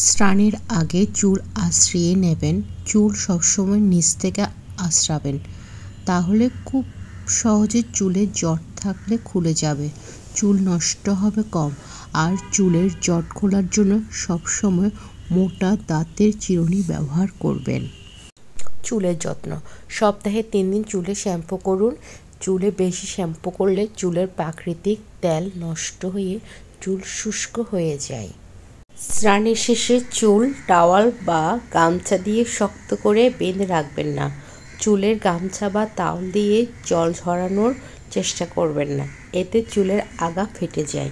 স্নানের আগে চুল আঁচড়িয়ে নেবেন। চুল সবসময় নিচ থেকে আঁচড়াবেন, তাহলে খুব সহজে চুলে জট থাকলে খুলে যাবে, চুল নষ্ট হবে কম। আর চুলের জট খোলার জন্য সবসময় মোটা দাঁতের চিরুনি ব্যবহার করবেন। চুলের যত্ন: সপ্তাহে 3 দিন চুলে শ্যাম্পু করুন। চুলে বেশি শ্যাম্পু করলে চুলের প্রাকৃতিক তেল নষ্ট হয়ে চুল শুষ্ক হয়ে যায়। স্নানের শেষে চুল টাওয়াল বা গামছা দিয়ে শক্ত করে বেঁধে রাখবেন না। চুলের গামছা বা তাওয়াল দিয়ে জল ঝরানোর চেষ্টা করবেন না, এতে চুলের আগা ফেটে যায়।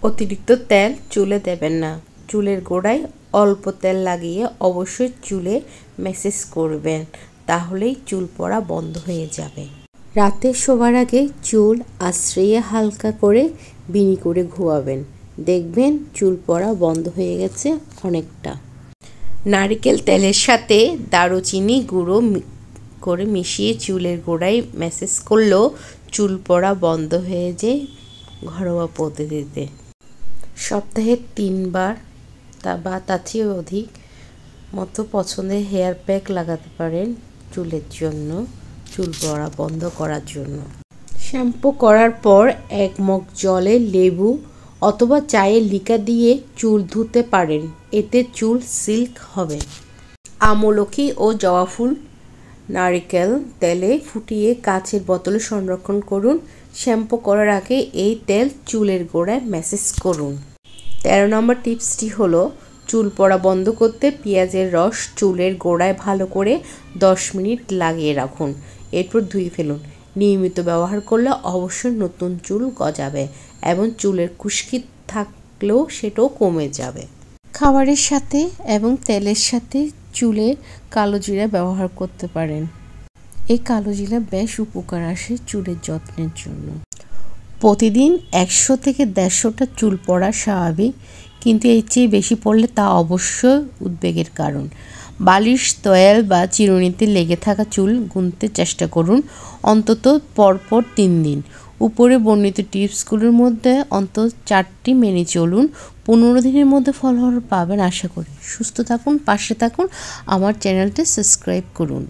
অতিরিক্ত তেল চুলে দেবেন না। চুলের গোড়ায় অল্প তেল লাগিয়ে অবশ্যই চুলে ম্যাসেজ করবেন, তাহলেই চুল পড়া বন্ধ হয়ে যাবে। রাতে শোবার আগে চুল আঁচড়িয়ে হালকা করে বিনি করে ঘুমাবেন, দেখবেন চুল পড়া বন্ধ হয়ে গেছে অনেকটা। নারকেল তেলের সাথে দারুচিনি গুঁড়ো করে মিশিয়ে চুলের গোড়ায় ম্যাসেজ করলেও চুল পড়া বন্ধ হয়ে যায় ঘরোয়া পদ্ধতিতে। সপ্তাহে 3 বার বা তার চেয়ে অধিক মতো পছন্দের হেয়ার প্যাক লাগাতে পারেন চুলের জন্য, চুল পড়া বন্ধ করার জন্য। শ্যাম্পু করার পর 1 মগ জলে লেবু অথবা চায়ের লিকা দিয়ে চুল ধুতে পারেন, এতে চুল সিল্ক হবে। আমলকি ও জবা ফুল নারকেল তেলে ফুটিয়ে কাচের বোতলে সংরক্ষণ করুন। শ্যাম্পু করার আগে এই তেল চুলের গোড়ায় ম্যাসেজ করুন। 13 নম্বর টিপসটি হলো চুল পড়া বন্ধ করতে পেঁয়াজের রস চুলের গোড়ায় ভালো করে 10 মিনিট লাগিয়ে রাখুন, এরপর ধুয়ে ফেলুন। নিয়মিত ব্যবহার করলে অবশ্যই নতুন চুল গজাবে এবং চুলের খুশকি থাকলেও সেটাও কমে যাবে। খাবারের সাথে এবং তেলের সাথে চুলে কালো জিরা ব্যবহার করতে পারেন। এই কালো জিরা বেশ উপকার আসে চুলের যত্নের জন্য। প্রতিদিন 100 থেকে 150টা চুল পড়া স্বাভাবিক, কিন্তু এর চেয়ে বেশি পড়লে তা অবশ্যই উদ্বেগের কারণ। বালিশ, তয়াল বা চিরুনিতে লেগে থাকা চুল গুনতে চেষ্টা করুন অন্তত পরপর 3 দিন। উপরে বর্ণিত টিপসগুলোর মধ্যে অন্তত 4টি মেনে চলুন, 15 দিনের মধ্যে ফলাফল পাবেন আশা করি। সুস্থ থাকুন, পাশে থাকুন, আমার চ্যানেলটি সাবস্ক্রাইব করুন।